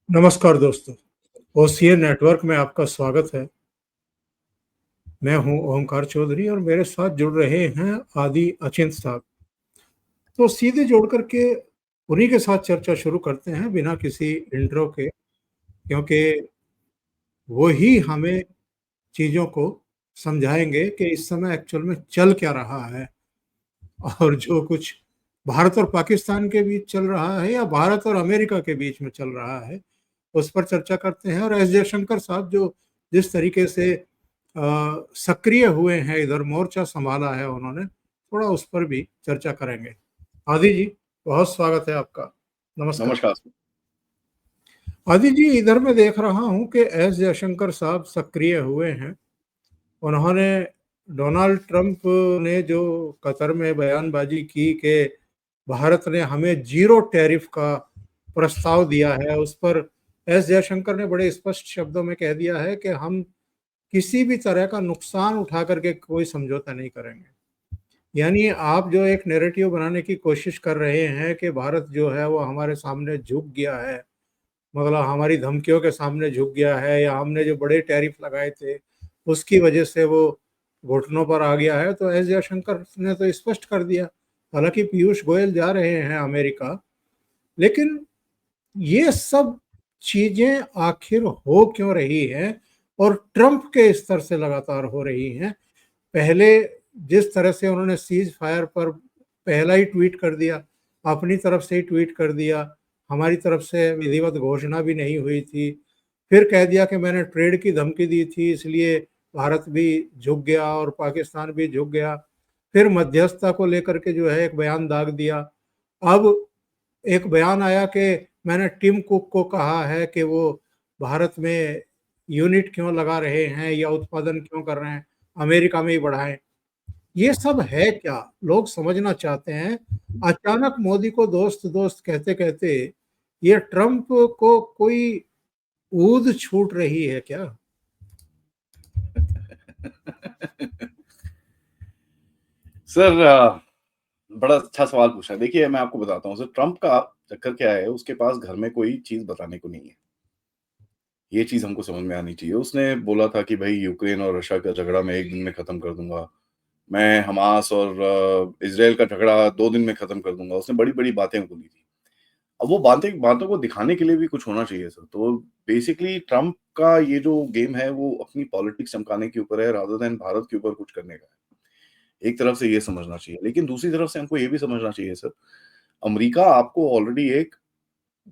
नमस्कार दोस्तों, OCA network में आपका स्वागत है। मैं हूं ओमकार चौधरी और मेरे साथ जुड़ रहे हैं आदि अचिंत साहब। तो सीधे जोड़ करके उन्हीं के साथ चर्चा शुरू करते हैं बिना किसी इंट्रो के, क्योंकि वो ही हमें चीज़ों को समझाएंगे कि इस समय एक्चुअल में चल क्या रहा है और जो कुछ भारत और पाकिस्तान के बीच चल रहा है या भारत और अमेरिका के बीच में चल रहा है, उस पर चर्चा करते हैं। और एस जयशंकर साहब जो जिस तरीके से सक्रिय हुए हैं, इधर मोर्चा संभाला है उन्होंने, थोड़ा उस पर भी चर्चा करेंगे। आदि जी, बहुत स्वागत है आपका। नमस्कार। नमस्कार। आदि जी, इधर मैं देख रहा हूं कि एस जयशंकर साहब सक्रिय हुए हैं। उन्होंने डोनाल्ड ट्रंप ने जो कतर में बयानबाजी की कि भारत ने हमें जीरो टैरिफ का प्रस्ताव दिया है, उस पर एस जयशंकर ने बड़े स्पष्ट शब्दों में कह दिया है कि हम किसी भी तरह का नुकसान उठा करके कोई समझौता नहीं करेंगे। यानी आप जो एक नैरेटिव बनाने की कोशिश कर रहे हैं कि भारत जो है वो हमारे सामने झुक गया है, मतलब हमारी धमकियों के सामने झुक गया है, या हमने जो बड़े टैरिफ लगाए थे उसकी वजह से वो घुटनों पर आ गया है, तो एस जयशंकर ने तो स्पष्ट कर दिया। हालांकि पीयूष गोयल जा रहे हैं अमेरिका, लेकिन ये सब चीजें आखिर हो क्यों रही हैं और ट्रंप के स्तर से लगातार हो रही हैं? पहले जिस तरह से उन्होंने सीज फायर पर पहला ही ट्वीट कर दिया, अपनी तरफ से ही ट्वीट कर दिया, हमारी तरफ से विधिवत घोषणा भी नहीं हुई थी, फिर कह दिया कि मैंने ट्रेड की धमकी दी थी इसलिए भारत भी झुक गया और पाकिस्तान भी झुक गया, फिर मध्यस्थता को लेकर के जो है एक बयान दाग दिया। अब एक बयान आया कि मैंने टिम कुक को कहा है कि वो भारत में यूनिट क्यों लगा रहे हैं या उत्पादन क्यों कर रहे हैं, अमेरिका में ही बढ़ाएं। ये सब है क्या, लोग समझना चाहते हैं। अचानक मोदी को दोस्त दोस्त कहते कहते ये ट्रंप को कोई ऊद छूट रही है क्या? सर, बड़ा अच्छा सवाल पूछा है। देखिए, मैं आपको बताता हूँ सर, ट्रंप का चक्कर क्या है, उसके पास घर में कोई चीज़ बताने को नहीं है। ये चीज़ हमको समझ में आनी चाहिए। उसने बोला था कि भई यूक्रेन और रशिया का झगड़ा मैं 1 दिन में खत्म कर दूँगा। मैं हमास और इज़राइल का झगड़ा 2 दिन में खत्म कर दूँगा। उसने बड़ी-बड़ी बातें बोली थी। अब वो बातें बातों को दिखाने के लिए भी कुछ होना चाहिए सर। तो बेसिकली ट्रंप का ये जो गेम है, वो अपनी पॉलिटिक्स चमकाने के ऊपर है रादर दैन भारत के ऊपर कुछ करने का है। एक तरफ से ये समझना चाहिए, लेकिन दूसरी तरफ से हमको ये भी समझना चाहिए सर, अमेरिका आपको ऑलरेडी एक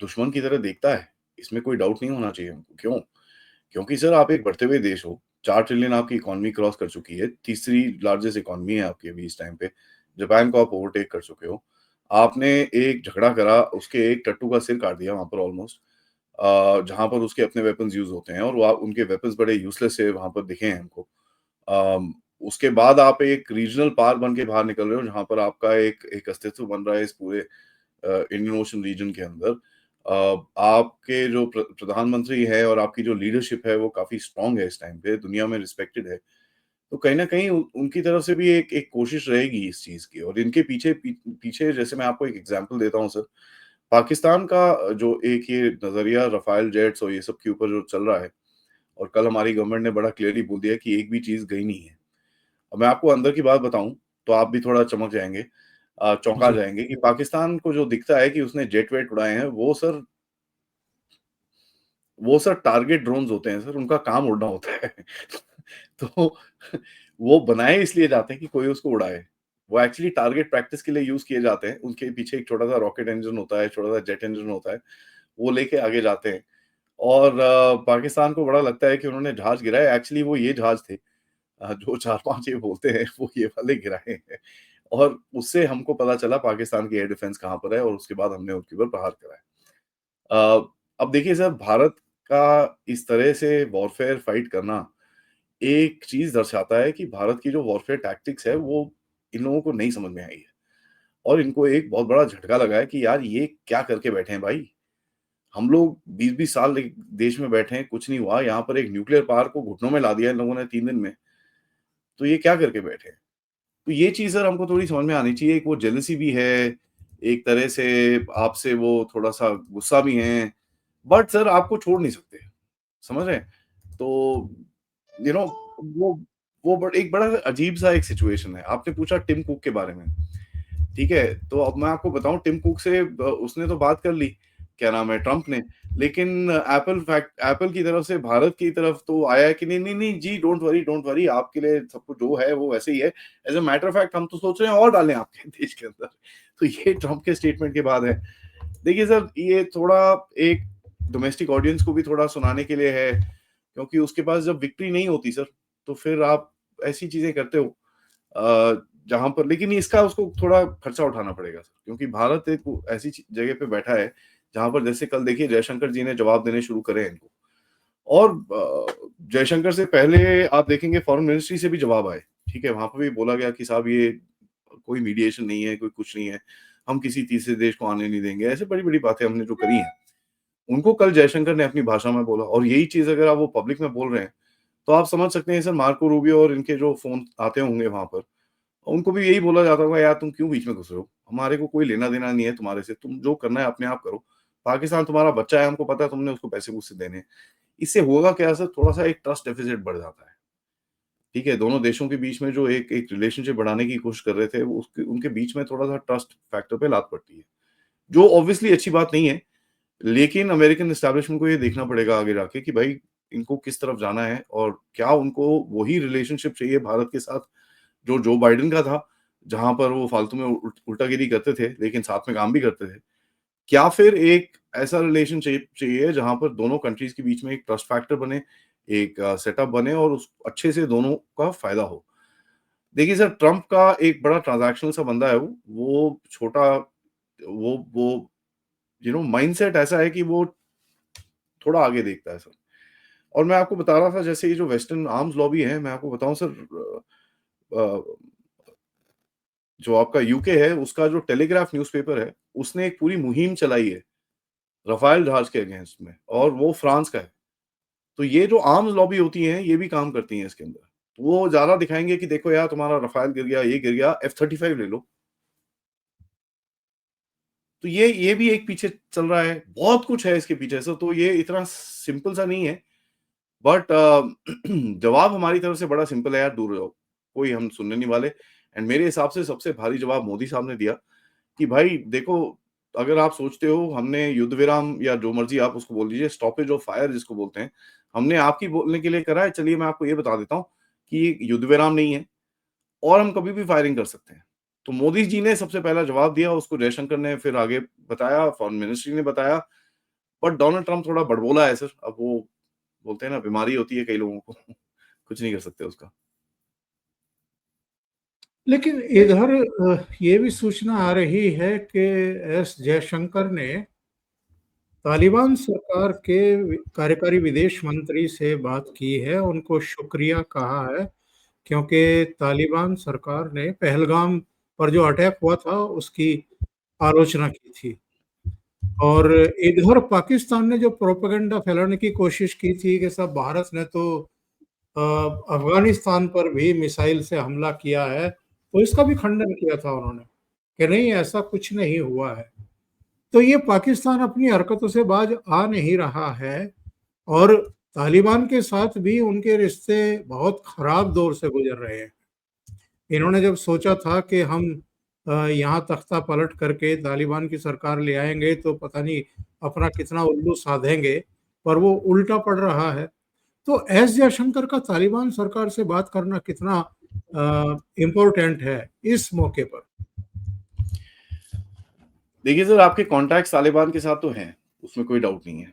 दुश्मन की तरह देखता है। इसमें कोई डाउट नहीं होना चाहिए हमको। क्यों? क्योंकि सर आप एक बढ़ते हुए देश हो, 4 ट्रिलियन आपकी इकॉनमी क्रॉस कर चुकी है, तीसरी लार्जेस्ट इकॉनमी है आपकी अभी इस टाइम पे। जापान को आप ओवरटेक कर चुके हो। आपने एक झगड़ा करा, उसके एक टट्टू का सिर काट दिया वहाँ पर ऑलमोस्ट, जहाँ पर उसके अपने वेपन्स यूज़ होते हैं और वो उनके वेपन्स बड़े यूज़लेस से वहाँ पर दिखे हैं हमको। उसके बाद आप एक रीजनल पावर बन के बाहर निकल रहे हो, जहाँ पर आपका एक एक अस्तित्व बन रहा है इस पूरे इंडियन ओशन रीजन के अंदर। आपके जो प्रधानमंत्री है और आपकी जो लीडरशिप है वो काफ़ी स्ट्रॉन्ग है इस टाइम पे, दुनिया में रिस्पेक्टेड है। तो कहीं न कहीं उनकी तरफ से भी एक एक कोशिश रहेगी इस चीज़ की, और इनके पीछे जैसे मैं आपको एक एग्ज़ाम्पल देता हूँ सर, पाकिस्तान का जो एक ये नज़रिया रफ़ाल जेट्स और ये सब के ऊपर जो चल रहा है, और कल हमारी गवर्नमेंट ने बड़ा क्लियरली बोल दिया कि एक भी चीज़ गई नहीं है। अब मैं आपको अंदर की बात बताऊँ, तो आप भी थोड़ा चमक जाएँगे, चौंका जी। जाएँगे कि पाकिस्तान को जो दिखता है कि उसने जेट-वेट उड़ाए हैं, वो सर टारगेट ड्रोन्स होते हैं सर, उनका काम उड़ना होता है। तो वो बनाए इसलिए जाते हैं कि कोई उसको उड़ाए। वो एक्चुअली टारगेट प्रैक्टिस के लिए यूज़ किए जाते हैं। उनके पीछे एक छोटा-सा रॉकेट इंजन होता है, छोटा-सा जेट इंजन होता है, वो लेके आगे जाते हैं। और पाकिस्तान को बड़ा लगता है कि उन्होंने जहाज गिराए, एक्चुअली वो ये जहाज थे, जो 4-5 ये बोलते हैं, वो ये वाले गिराए हैं। और उससे हमको पता चला पाकिस्तान की एयर डिफेंस कहाँ पर है, और उसके बाद हमने उनके ऊपर प्रहार करा है। अब देखिए सर, भारत का इस तरह से वॉरफेयर फाइट करना एक चीज़ दर्शाता है कि भारत की जो वॉरफेयर टैक्टिक्स है, वो इन लोगों को नहीं समझ में आई है, और इनको एक बहुत बड़ा झटका लगा है कि यार ये क्या करके बैठे हैं भाई। हम लोग 20-20 साल एक देश में बैठे हैं, कुछ नहीं हुआ। यहाँ पर एक न्यूक्लियर पावर को घुटनों में ला दिया इन लोगों ने 3 दिन में, तो ये क्या करके बैठे हैं। तो ये चीज़ सर हमको थोड़ी समझ में आनी चाहिए। एक वो जेलसी भी है, एक तरह से आपसे वो थोड़ा-सा गुस्सा भी हैं। बट सर आपको छोड़ नहीं सकते, समझ रहे हैं? तो यू नो वो एक बड़ा अजीब-सा एक सिचुएशन है। आपने पूछा टिम कुक के बारे में, ठीक है? तो अब मैं आपको बताऊँ टिम कुक से उसने तो बात कर ली, क्या नाम है ट्रम्प ने, लेकिन एप्पल की तरफ से भारत की तरफ तो आया है कि नहीं, नहीं, नहीं जी डोंट वरी आपके लिए सब कुछ जो है वो वैसे ही है। As a matter of fact हम तो सोच रहे हैं और डालें आपके देश के अंदर। तो ये ट्रम्प के स्टेटमेंट के बाद है। देखिए सर, ये थोड़ा एक डोमेस्टिक ऑडियंस को भी थोड़ा सुनाने के लिए है, क्योंकि उसके पास जब विक्ट्री नहीं होती सर, तो फिर आप ऐसी चीज़ें करते हो जहाँ पर, लेकिन इसका उसको थोड़ा खर्चा उठाना पड़ेगा सर, क्योंकि भारत एक ऐसी जगह पे बैठा है, जहाँ पर जैसे कल देखिए जयशंकर जी ने जवाब देने शुरू करे हैं इनको। और जयशंकर से पहले आप देखेंगे फॉरेन मिनिस्ट्री से भी जवाब आए, ठीक है? वहाँ पे भी बोला गया कि साहब ये कोई मीडिएशन नहीं है, कोई कुछ नहीं है, हम किसी तीसरे देश को आने नहीं देंगे। ऐसे बड़ी-बड़ी बातें हमने जो करी हैं, उनको कल जयशंकर ने अपनी भाषा में बोला और यही चीज़ अगर आप वो पब्लिक में बोल रहे हैं, तो आप समझ सकते हैं सर मार्को रूबियो और इनके जो फ़ोन आते होंगे वहाँ पर, उनको भी यही बोला जाता होगा यार तुम क्यों बीच में घुस रहे हो? हमारे को कोई लेना-देना नहीं है तुम्हारे से, तुम जो करना है अपने आप करो। पाकिस्तान तुम्हारा बच्चा है, हमको पता है तुमने उसको पैसे-वूसे देने हैं। इससे होगा क्या सर, थोड़ा-सा एक ट्रस्ट डेफिसिट बढ़ जाता है। ठीक है? दोनों देशों के बीच में जो एक एक रिलेशनशिप बढ़ाने की कोशिश कर रहे थे, वो उसके उनके बीच में थोड़ा-सा ट्रस्ट फैक्टर पे लात पड़ती है। जो ऑब्वियसली अच्छी बात नहीं है, लेकिन अमेरिकन एस्टेब्लिशमेंट को ये देखना पड़ेगा आगे जाके कि भाई इनको किस तरफ जाना है और क्या उनको वही रिलेशनशिप चाहिए भारत के साथ जो जो बाइडेन का था, जहाँ पर वो फालतू में उल्टागिरी करते थे, लेकिन साथ में काम भी करते थे। क्या फिर एक ऐसा रिलेशनशिप चाहिए जहाँ पर दोनों कंट्रीज़ के बीच में एक ट्रस्ट फैक्टर बने, एक सेटअप बने और उस अच्छे से दोनों का फ़ायदा हो। देखिए सर, ट्रम्प का एक बड़ा ट्रांज़ैक्शनल सा बंदा है वो। वो छोटा वो माइंडसेट ऐसा है कि वो थोड़ा आगे देखता है सर। और मैं आपको बता रहा था जैसे ये जो वेस्टर्न आर्म्स लॉबी है, मैं आपको बताऊँ सर अ, जो आपका यूके है, उसका जो टेलीग्राफ न्यूज़पेपर है, उसने एक पूरी मुहिम चलाई है, राफ़ेल जहाज़ के अगेंस्ट में और वो फ्रांस का है। तो ये जो आर्म्स लॉबी होती हैं, ये भी काम करती हैं इसके अंदर। तो वो ज़्यादा दिखाएँगे कि देखो यार तुम्हारा राफ़ेल गिर गया, ये गिर गया, F-35 ले लो। तो ये भी एक पीछे चल रहा है। बहुत कुछ है इसके पीछे से, तो ये इतना सिंपल सा नहीं है। बट जवाब हमारी तरफ से बड़ा सिंपल है यार, दूर रहो। कोई हम सुनने नहीं वाले एंड मेरे हिसाब से सबसे भारी जवाब मोदी साहब ने दिया कि भाई देखो, अगर आप सोचते हो हमने युद्ध विराम या जो मर्ज़ी आप उसको बोल दीजिए, स्टॉपेज ऑफ फायर जिसको बोलते हैं, हमने आपकी बोलने के लिए करा है। चलिए मैं आपको ये बता देता हूँ कि ये युद्ध विराम नहीं है और हम कभी भी फायरिंग कर सकते हैं। तो मोदी जी ने सबसे पहला जवाब दिया, उसको जयशंकर ने फिर आगे बताया, फॉरेन मिनिस्ट्री ने बताया, बट डोनाल्ड ट्रम्प थोड़ा बड़बोला है सर। अब वो बोलते हैं ना बीमारी होती है कई लोगों को, कुछ नहीं कर सकते उसका। लेकिन इधर ये भी सूचना आ रही है कि एस जयशंकर ने तालिबान सरकार के कार्यकारी विदेश मंत्री से बात की है, उनको शुक्रिया कहा है, क्योंकि तालिबान सरकार ने पहलगाम पर जो अटैक हुआ था, उसकी आलोचना की थी। और इधर पाकिस्तान ने जो प्रोपेगेंडा फैलाने की कोशिश की थी कि सब भारत ने तो अ, अफ़गानिस्तान पर भी मिसाइल से हमला किया है, तो इसका भी खंडन किया था उन्होंने, कि नहीं ऐसा कुछ नहीं हुआ है। तो ये पाकिस्तान अपनी हरकतों से बाज आ नहीं रहा है और तालिबान के साथ भी उनके रिश्ते बहुत खराब दौर से गुजर रहे हैं। इन्होंने जब सोचा था कि हम यहाँ तख्ता पलट करके तालिबान की सरकार ले आएँगे तो पता नहीं अपना कितना उल्लू साधेंगे, पर वो उल्टा पड़ रहा है। तो एस जयशंकर का तालिबान सरकार से बात करना कितना इम्पोर्टेंट है इस मौके पर? देखिए सर, आपके कॉन्टैक्ट्स तालिबान के साथ तो हैं, उसमें कोई डाउट नहीं है।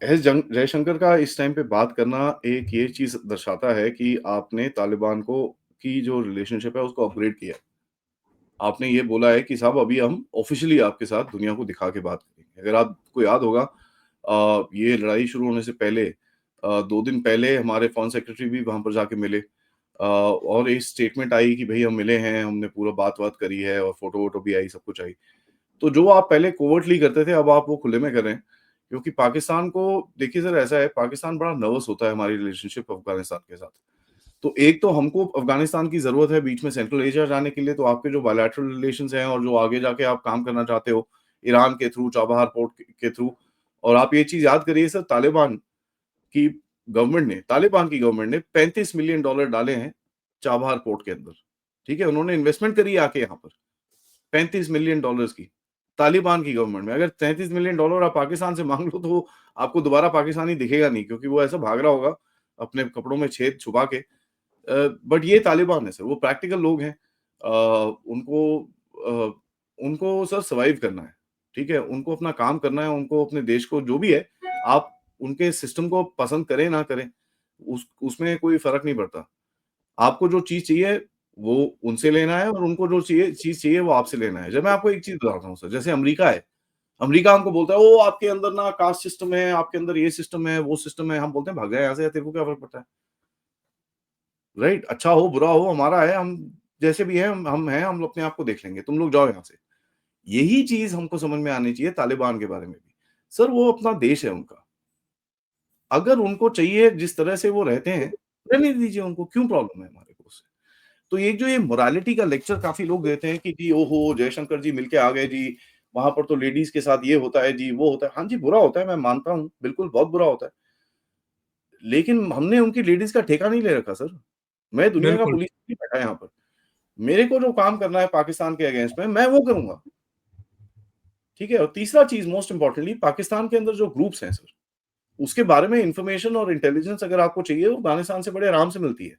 एस जयशंकर का इस टाइम पे बात करना एक ये चीज़ दर्शाता है कि आपने तालिबान को की जो रिलेशनशिप है उसको अपग्रेड किया है। आपने ये बोला है कि साहब अभी हम ऑफ़िशियली आपके साथ दुनिया को दिखा के बात करेंगे। अगर आपको याद होगा ये लड़ाई शुरू होने से पहले 2 दिन पहले हमारे फ़ॉरेन सेक्रेटरी भी वहाँ पर जाके मिले और एक स्टेटमेंट आई कि भई हम मिले हैं, हमने पूरा बात-वात करी है और फ़ोटो-वोटो भी आई, सब कुछ आई। तो जो आप पहले कोवर्टली करते थे, अब आप वो खुले में कर रहे हैं। क्योंकि पाकिस्तान को देखिए सर ऐसा है, पाकिस्तान बड़ा नर्वस होता है हमारी रिलेशनशिप अफ़गानिस्तान के साथ। तो एक तो हमको अफ़गानिस्तान की ज़रूरत है बीच में सेंट्रल एशिया जाने के लिए, तो आपके जो बायलैटरल रिलेशंस हैं और जो आगे जाके आप काम करना चाहते हो, ईरान के थ्रू, चाबहार पोर्ट के थ्रू, और आप ये चीज़ याद करिए सर, तालिबान की गवर्नमेंट ने $35 मिलियन डाले हैं चाबहार पोर्ट के अंदर, ठीक है? उन्होंने इन्वेस्टमेंट करी है आके यहाँ पर, $35 मिलियन की, तालिबान की गवर्नमेंट में। अगर $33 मिलियन आप पाकिस्तान से माँग लो तो आपको दोबारा पाकिस्तानी दिखेगा नहीं, क्योंकि वो ऐसा भाग रहा होगा अपने कपड़ों में छेद छुपा के। बट ये तालिबान है सर, वो प्रैक्टिकल लोग हैं। अ, उनको सर सर्वाइव करना है, ठीक है? उनको अपना काम करना है, उनको अपने देश को जो भी है, आप उनके सिस्टम को पसंद करें ना करें, उसमें कोई फ़र्क नहीं पड़ता। आपको जो चीज़ चाहिए वो उनसे लेना है और उनको जो चीज़ चाहिए वो आपसे लेना है। जब मैं आपको एक चीज़ बताता हूँ सर, जैसे अमेरिका है, अमेरिका हमको बोलता है, "ओह! आपके अंदर ना कास्ट सिस्टम है, आपके अंदर ये सिस्टम है, वो सिस्टम है।" हम बोलते हैं, "भाग जा यहाँ से, तेरे को क्या फ़र्क पड़ता है?" राइट? अच्छा हो, बुरा हो, हमारा है, हम जैसे भी हैं, हम हैं, हम अपने आप को देख लेंगे, तुम लोग जाओ यहाँ से। यही चीज़ हमको समझ में आनी चाहिए तालिबान के बारे में भी। सर, वो अपना देश है उनका। अगर उनको चाहिए जिस तरह से वो रहते हैं, रहने दीजिए उनको, क्यों प्रॉब्लम है हमारे को उससे? तो एक जो ये मोरालिटी का लेक्चर काफ़ी लोग देते हैं कि जी, ओहो! जयशंकर जी मिलके आ गए जी, वहाँ पर तो लेडीज़ के साथ ये होता है जी, वो होता है। हाँ जी, बुरा होता है, मैं मानता हूँ, बिल्कुल बहुत बुरा होता है। लेकिन हमने उनकी लेडीज़ का ठेका नहीं ले रखा सर। मैं दुनिया का बिल्कुल, पुलिस नहीं बैठा यहाँ पर। मेरे को जो काम करना है पाकिस्तान के अगेंस्ट में, मैं वो करूँगा, ठीक है? और तीसरा चीज़ मोस्ट इम्पोर्टेंटली, पाकिस्तान के अंदर जो ग्रुप्स हैं सर, उसके बारे में इन्फॉर्मेशन और इंटेलिजेंस अगर आपको चाहिए, वो अफ़गानिस्तान से बड़े आराम से मिलती है।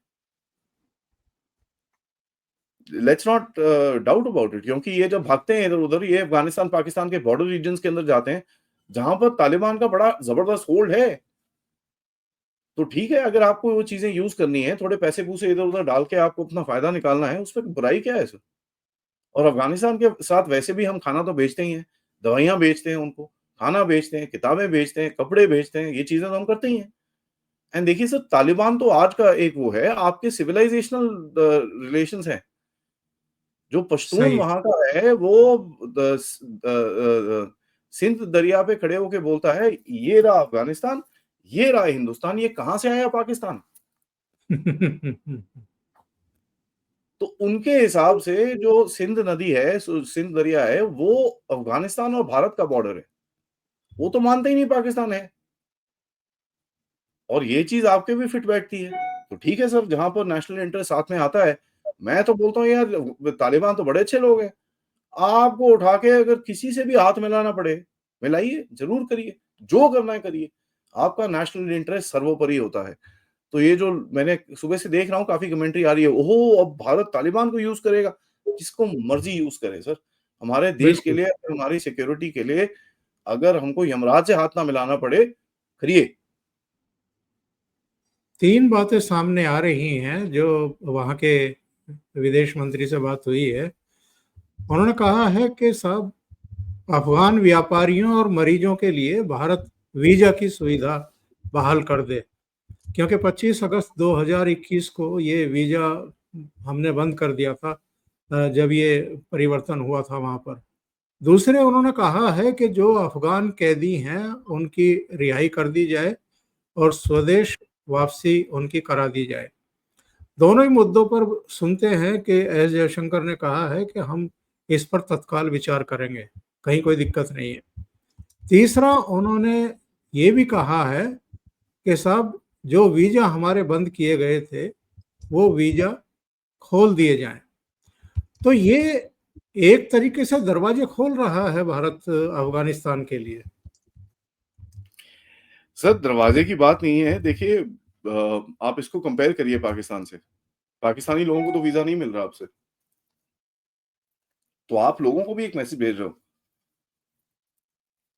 Let's not doubt about it, क्योंकि ये जब भागते हैं इधर-उधर, ये अफ़गानिस्तान, पाकिस्तान के बॉर्डर रीजन्स के अंदर जाते हैं, जहाँ पर तालिबान का बड़ा ज़बरदस्त होल्ड है। तो ठीक है, अगर आपको वो चीज़ें यूज़ करनी है, थोड़े पैसे-पूसे इधर-उधर डाल के आपको अपना फ़ायदा निकालना है, उसमें बुराई क्या है सर? और अफ़गानिस्तान के साथ वैसे भी हम खाना तो बेचते ही हैं, दवाइयाँ बेचते हैं उनको, खाना बेचते हैं, किताबें बेचते हैं, कपड़े बेचते हैं, ये चीज़ें तो हम करते ही हैं। एंड देखिए सर, तालिबान तो आज का एक वो है, आपके सिविलाइज़ेशनल रिलेशंस हैं। जो पश्तून सही। वहाँ का है, वो सिंध दरिया पे खड़े होके बोलता है, ये रहा अफ़गानिस्तान, ये रहा हिंदुस्तान, ये कहाँ से आया पाकिस्तान? तो उनके हिसाब से जो सिंध नदी है, सिंध दरिया है, वो अफ़गानिस्तान और भारत का बॉर्डर है। वो तो मानते ही नहीं पाकिस्तान है, और ये चीज़ आपके भी फिट बैठती है। तो ठीक है सर, जहाँ पर नेशनल इंटरेस्ट साथ में आता है, मैं तो बोलता हूँ यार, तालिबान तो बड़े अच्छे लोग हैं। आपको उठा के अगर किसी से भी हाथ मिलाना पड़े, मिलाइए, ज़रूर करिए, जो करना है करिए। आपका नेशनल इंटरेस्ट सर्वोपरि होता है। तो ये जो मैंने सुबह से देख रहा हूँ, काफ़ी कमेंट्री आ रही है, ओहो! अब भारत तालिबान को यूज़ करेगा। जिसको मर्ज़ी यूज़ करे सर। हमारे देश के बिल्कुल। लिए, हमारी सिक्योरिटी के लिए अगर हमको यमराज से हाथ ना मिलाना पड़े, करिए। 3 बातें सामने आ रही हैं जो वहाँ के विदेश मंत्री से बात हुई है। उन्होंने कहा है कि साहब, अफ़गान व्यापारियों और मरीजों के लिए भारत वीज़ा की सुविधा बहाल कर दे, क्योंकि 25 अगस्त 2021 को ये वीज़ा हमने बंद कर दिया था, जब ये परिवर्तन हुआ था वहाँ पर। दूसरे, उन्होंने कहा है कि जो अफ़गान कैदी हैं, उनकी रिहाई कर दी जाए और स्वदेश वापसी उनकी करा दी जाए। दोनों ही मुद्दों पर सुनते हैं कि एस जयशंकर ने कहा है कि हम इस पर तत्काल विचार करेंगे, कहीं कोई दिक्कत नहीं है। तीसरा, उन्होंने ये भी कहा है कि साहब, जो वीज़ा हमारे बंद किए गए थे, वो वीज़ा खोल दिए जाएँ। तो ये एक तरीके से दरवाजे खोल रहा है भारत अफ़गानिस्तान के लिए। सर, दरवाज़े की बात नहीं है, देखिए आप इसको कंपेयर करिए पाकिस्तान से। पाकिस्तानी लोगों को तो वीज़ा नहीं मिल रहा आपसे। तो आप लोगों को भी एक मैसेज भेज रहे हो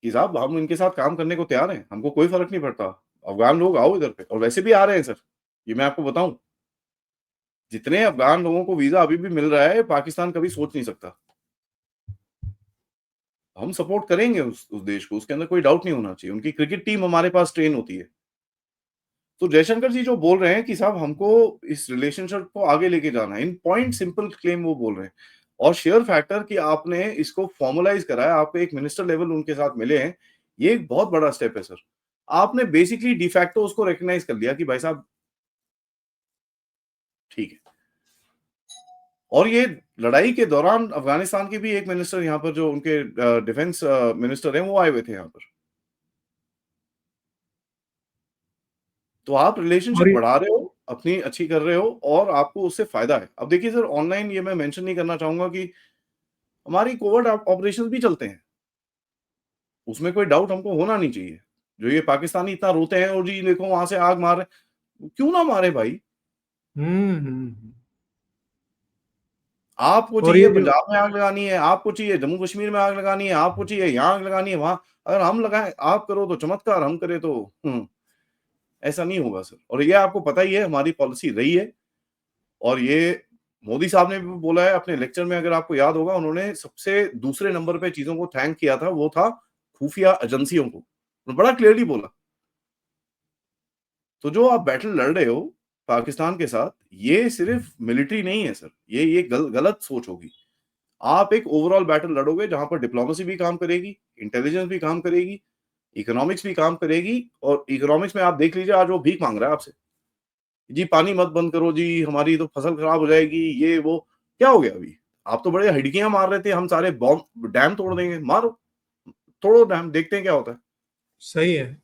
कि साहब, हम इनके साथ काम करने को तैयार हैं, हमको कोई फ़र्क नहीं पड़ता। अफ़गान लोग आओ इधर पे, और वैसे भी आ रहे हैं सर, ये मैं आपको बताऊँ। जितने अफ़गान लोगों को वीज़ा अभी भी मिल रहा है, पाकिस्तान कभी सोच नहीं सकता। हम सपोर्ट करेंगे उस देश को, उसके अंदर कोई डाउट नहीं होना चाहिए। उनकी क्रिकेट टीम हमारे पास ट्रेन होती है। तो जयशंकर जी जो बोल रहे हैं कि साहब, हमको इस रिलेशनशिप को आगे लेके जाना है, इन पॉइंट सिंपल क्लेम वो बोल रहे हैं। और शेयर फैक्टर कि आपने इसको फॉर्मलाइज़ करा है, आप एक मिनिस्टर लेवल उनके साथ मिले हैं, ये एक बहुत बड़ा स्टेप है सर। आपने बेसिकली de facto उसको रिकॉग्नाइज़ कर लिया कि भाई साहब, ठीक है। और ये लड़ाई के दौरान अफ़गानिस्तान के भी एक मिनिस्टर यहाँ पर, जो उनके डिफेंस मिनिस्टर हैं, वो आए हुए थे यहाँ पर। तो आप रिलेशनशिप और ये बढ़ा रहे हो, अपनी अच्छी कर रहे हो और आपको उससे फ़ायदा है। अब देखिए सर, ऑनलाइन ये मैं मेंशन नहीं करना चाहूँगा कि हमारी कोवर्ट ऑपरेशंस भी चलते हैं। उसमें कोई डाउट हमको होना नहीं चाहिए। जो ये पाकिस्तानी इतना रोते हैं और जी देखो वहाँ से आग मार रहे हैं, क्यों ना मारे भाई? आपको और ये चाहिए जो पंजाब में आग लगानी है, आपको चाहिए जम्मू कश्मीर में आग लगानी है, आपको चाहिए यहाँ आग लगानी है, वहाँ अगर हम लगाएँ, आप करो तो चमत्कार, हम करें तो ऐसा नहीं होगा सर। और ये आपको पता ही है हमारी पॉलिसी रही है और ये मोदी साहब ने भी बोला है अपने लेक्चर में, अगर आपको याद होगा, उन्होंने सबसे दूसरे नंबर पे चीज़ों को थैंक किया था, वो था खुफिया एजेंसियों को। बड़ा क्लियरली बोला। तो जो आप बैटल लड़ रहे हो पाकिस्तान के साथ, ये सिर्फ मिलिट्री नहीं है सर, ये गलत सोच होगी। आप एक ओवरऑल बैटल लड़ोगे जहाँ पर डिप्लोमेसी भी काम करेगी, इंटेलिजेंस भी काम करेगी, इकोनॉमिक्स भी काम करेगी और इकोनॉमिक्स में आप देख लीजिए आज वो भीख माँग रहा है आपसे। जी पानी मत बंद करो जी, हमारी तो फसल खराब हो जाएगी, ये वो। क्या हो गया अभी? आप तो बड़े हिड़कियाँ मार रहे थे, हम सारे बॉम्ब डैम तोड़ देंगे, मारो, तोड़ो डैम, देखते हैं क्या होता है। सही है।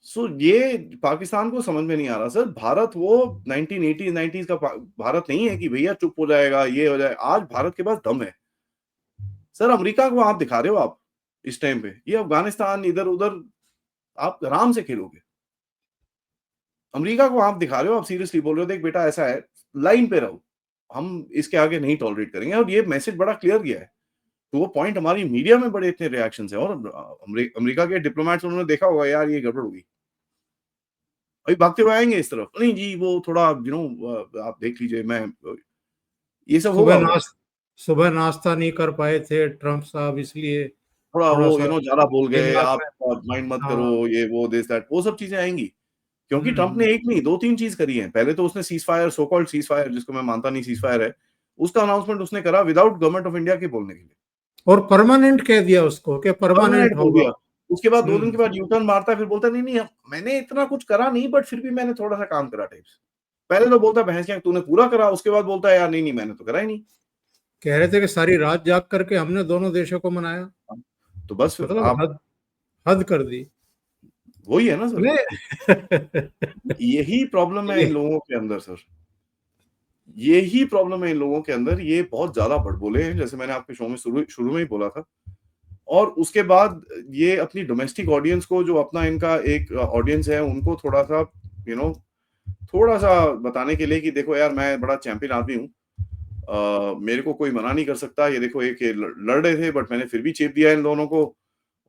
सो ये पाकिस्तान को समझ में नहीं आ रहा सर, भारत वो 1980 90s का भारत नहीं है कि भैया चुप हो जाएगा, ये हो जाए। आज भारत के पास दम है। सर अमेरिका को आप दिखा रहे हो आप इस टाइम पे, ये अफगानिस्तान इधर-उधर आप आराम से खेलोगे। अमेरिका को आप दिखा रहे हो, आप सीरियसली बोल रहे हो, देख बेटा ऐसा है, लाइन पे रहो। हम इसके आगे नहीं टॉलरेट करेंगे और ये मैसेज बड़ा क्लियर गया है। तो वो पॉइंट हमारी मीडिया में बड़े इतने रिएक्शंस हैं और अमेरिका के डिप्लोमैट्स उन्होंने देखा होगा यार ये गड़बड़ हो गई। अभी भागते हुए आएँगे इस तरफ, नहीं जी वो थोड़ा आप देख लीजिए ये सब होगा सुबह वो। नाश सुबह नाश्ता नहीं कर पाए थे ट्रम्प साहब, इसलिए थोड़ा वो थोड़ा-सा ज़्यादा बोल गए, दिमाग आप में। माइंड मत करो, हाँ। ये वो दिस दैट वो सब चीज़ें आएँगी। क्योंकि हुँ, ट्रम्प हुँ। ने एक नहीं 2-3 चीज़ करी है। पहले तो उसने सीज़फायर सो कॉल्ड सीज़फायर जिसको मैं मानता नहीं सीज़फायर है, उसका अनाउंसमेंट उसने करा विदाउट गवर्नमेंट ऑफ इंडिया के बोलने के लिए। और परमानेंट कह दिया उसको कि परमानेंट परमानेंट बोल होगा। दिया। उसके बाद 2 दिन हुँ। के बाद यू टर्न मारता है, फिर बोलता है, "नहीं, मैंने इतना कुछ करा नहीं बट फिर भी मैंने थोड़ा-सा काम करा" टाइप्स। पहले तो बोलता है, "भैंस की आँख तूने पूरा करा" उसके बाद बोलता है, "यार नहीं, मैंने तो करा ही नहीं।" कह रहे थे कि सारी रात जाग करके हमने दोनों देशों को मनाया। तो बस फिर मतलब आप हद हद कर दी। वही है ना सर। नहीं। यही प्रॉब्लम है इन ये लोगों के अंदर सर। यही प्रॉब्लम है इन लोगों के अंदर, ये बहुत ज़्यादा बड़बोले हैं, जैसे मैंने आपके शो में शुरू शुरू में ही बोला था। और उसके बाद ये अपनी डोमेस्टिक ऑडियंस को जो अपना इनका एक ऑडियंस है, उनको थोड़ा-सा यू नो थोड़ा-सा बताने के लिए कि देखो यार मैं बड़ा चैंपियन आदमी हूँ। मेरे को कोई मना नहीं कर सकता। ये देखो एक ये लड़ रहे थे बट मैंने फिर भी चेप दिया इन दोनों को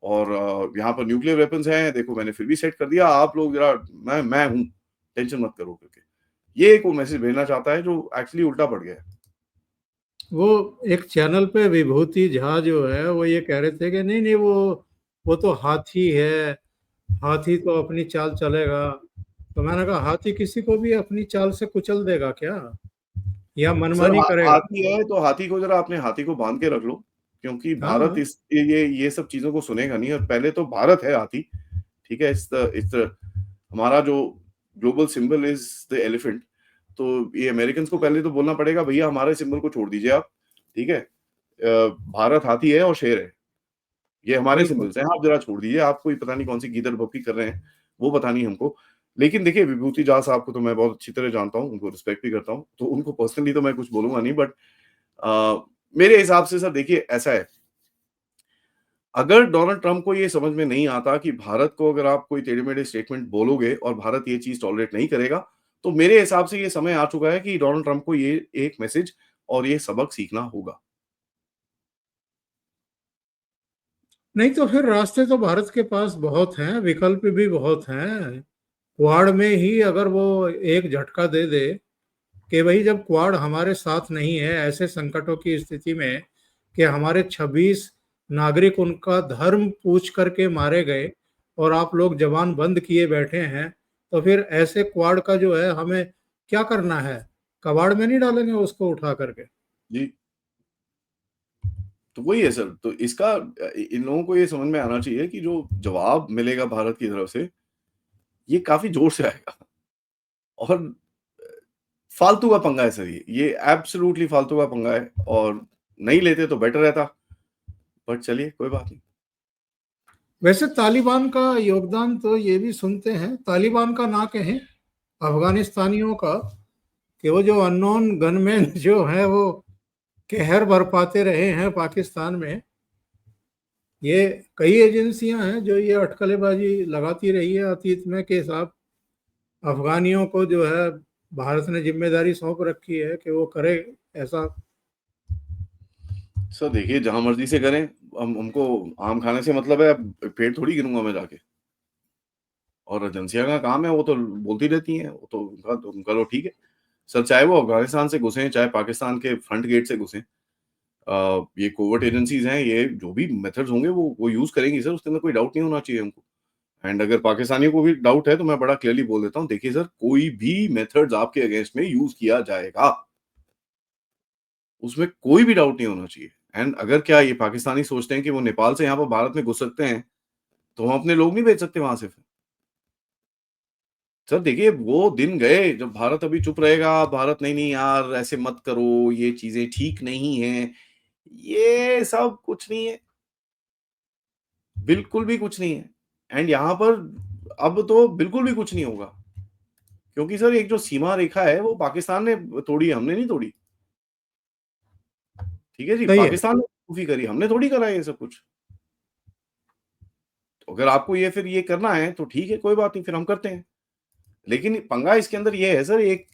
और यहाँ पर न्यूक्लियर वेपन्स हैं, देखो मैंने फिर भी सेट कर दिया। आप लोग ज़रा मैं हूँ, टेंशन मत करो करके। ये एक वो मैसेज भेजना चाहता है जो एक्चुअली उल्टा पड़ गया है। वो एक चैनल पे विभूति झा जो है वो ये कह रहे थे कि नहीं, नहीं वो तो हाथी है, हाथी तो अपनी चाल चलेगा। तो मैंने कहा हाथी किसी को भी अपनी चाल से कुचल देगा क्या? या सर मनमानी करेगा? हाथी है तो हाथी को ज़रा अपने हाथी को बाँध के रख लो, क्योंकि भारत हाँ। ये सब चीज़ों को सुनेगा नहीं और पहले तो भारत है हाथी, ठीक है? इट्स द हमारा जो global symbol is the elephant. तो ये अमेरिकन्स को पहले तो बोलना पड़ेगा भैया हमारे सिंबल को छोड़ दीजिए आप, ठीक है? भारत हाथी है और शेर है, ये हमारे बिल्कुल। सिंबल्स हैं, आप ज़रा छोड़ दीजिए, आप कोई पता नहीं कौन-सी गीदड़ बकरी कर रहे हैं, वो पता नहीं हमको। लेकिन देखिए विभूति झा साहब को तो मैं बहुत अच्छी तरह जानता हूँ, उनको रिस्पेक्ट भी करता हूँ, तो उनको पर्सनली तो मैं कुछ बोलूँगा नहीं बट मेरे हिसाब से सर देखिए ऐसा है, अगर डोनाल्ड ट्रम्प को ये समझ में नहीं आता कि भारत को अगर आप कोई टेढ़े-मेढ़े स्टेटमेंट बोलोगे और भारत ये चीज़ टॉलरेट नहीं करेगा, तो मेरे हिसाब से ये समय आ चुका है कि डोनाल्ड ट्रम्प को ये एक मैसेज और ये सबक सीखना होगा। नहीं तो फिर रास्ते तो भारत के पास बहुत हैं, विकल्प भी बहुत हैं। क्वाड में ही अगर वो एक झटका दे दे कि भाई जब क्वाड हमारे साथ नहीं है ऐसे संकटों की स्थिति में कि हमारे 26 नागरिक उनका धर्म पूछ करके मारे गए और आप लोग जवान बंद किए बैठे हैं, तो फिर ऐसे क्वाड का जो है हमें क्या करना है? कबाड़ में नहीं डालेंगे उसको उठा करके। जी, तो वही है सर, तो इसका इन लोगों को ये समझ में आना चाहिए कि जो जवाब मिलेगा भारत की तरफ से, ये काफ़ी ज़ोर से आएगा और फालतू का पंगा है सर ये एब्सोल्यूटली फालतू का पंगा है और नहीं लेते तो बेटर रहता, बट चलिए कोई बात नहीं। वैसे तालिबान का योगदान तो ये भी सुनते हैं, तालिबान का ना कहें, अफगानिस्तानियों का, कि वो जो अननोन गनमैन जो है वो कहर बरपाते रहे हैं पाकिस्तान में। ये कई एजेंसियां हैं जो ये अटकलेबाजी लगाती रही है अतीत में, कि साहब अफगानियों को जो है भारत ने जिम्मेदारी सौंप रखी है कि वो करे ऐसा। सर देखिए, जहाँ मर्ज़ी से करें, हम हमको आम खाने से मतलब है, अब पेड़ थोड़ी गिनूँगा मैं जाके। और एजेंसियों का काम है, वो तो बोलती रहती हैं, वो तो उनका तो ठीक है। सर चाहे वो अफ़गानिस्तान से घुसें, चाहे पाकिस्तान के फ्रंट गेट से घुसें, ये कोवर्ट एजेंसीज़ हैं, ये जो भी मेथड्स होंगे वो यूज़ करेंगी सर, उसके अंदर कोई डाउट नहीं होना चाहिए हमको। एंड अगर पाकिस्तानियों को भी डाउट है, तो मैं बड़ा क्लियरली बोल देता हूँ, देखिए सर, कोई भी मेथड्स आपके अगेंस्ट में यूज़ किया जाएगा, उसमें कोई भी डाउट नहीं होना चाहिए। एंड अगर क्या ये पाकिस्तानी सोचते हैं कि वो नेपाल से यहाँ पर भारत में घुस सकते हैं, तो हम अपने लोग नहीं भेज सकते वहाँ से फिर? सर देखिए, वो दिन गए जब भारत अभी चुप रहेगा, भारत नहीं, नहीं यार ऐसे मत करो, ये चीज़ें ठीक नहीं हैं, ये सब कुछ नहीं है, बिल्कुल भी कुछ नहीं है। एंड यहाँ पर अब तो बिल्कुल भी कुछ नहीं होगा, क्योंकि सर एक जो सीमा रेखा है वो पाकिस्तान ने तोड़ी है, हमने नहीं तोड़ी। ठीक है जी, सही है। पाकिस्तान ने बेवकूफ़ी करी, हमने थोड़ी करा है ये सब कुछ। तो अगर आपको ये फिर ये करना है तो ठीक है, कोई बात नहीं, फिर हम करते हैं। लेकिन पंगा इसके अंदर ये है सर, एक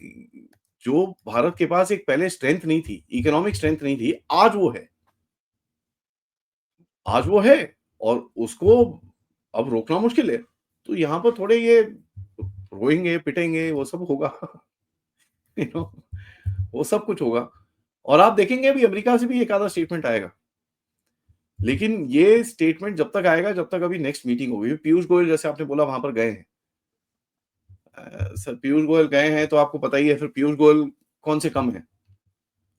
जो भारत के पास एक पहले स्ट्रेंथ नहीं थी, इकोनॉमिक स्ट्रेंथ नहीं थी, आज वो है। आज वो है और उसको अब रोकना मुश्किल है। तो यहाँ पर थोड़े ये रोएँगे, पिटेंगे, वो सब होगा। यू नो वो सब कुछ होगा और आप देखेंगे अभी अमेरिका से भी एक आधा स्टेटमेंट आएगा। लेकिन ये स्टेटमेंट जब तक आएगा, जब तक अभी नेक्स्ट मीटिंग होगी। पीयूष गोयल जैसे आपने बोला वहाँ पर गए हैं। सर पीयूष गोयल गए हैं तो आपको पता ही है फिर पीयूष गोयल कौन से कम हैं।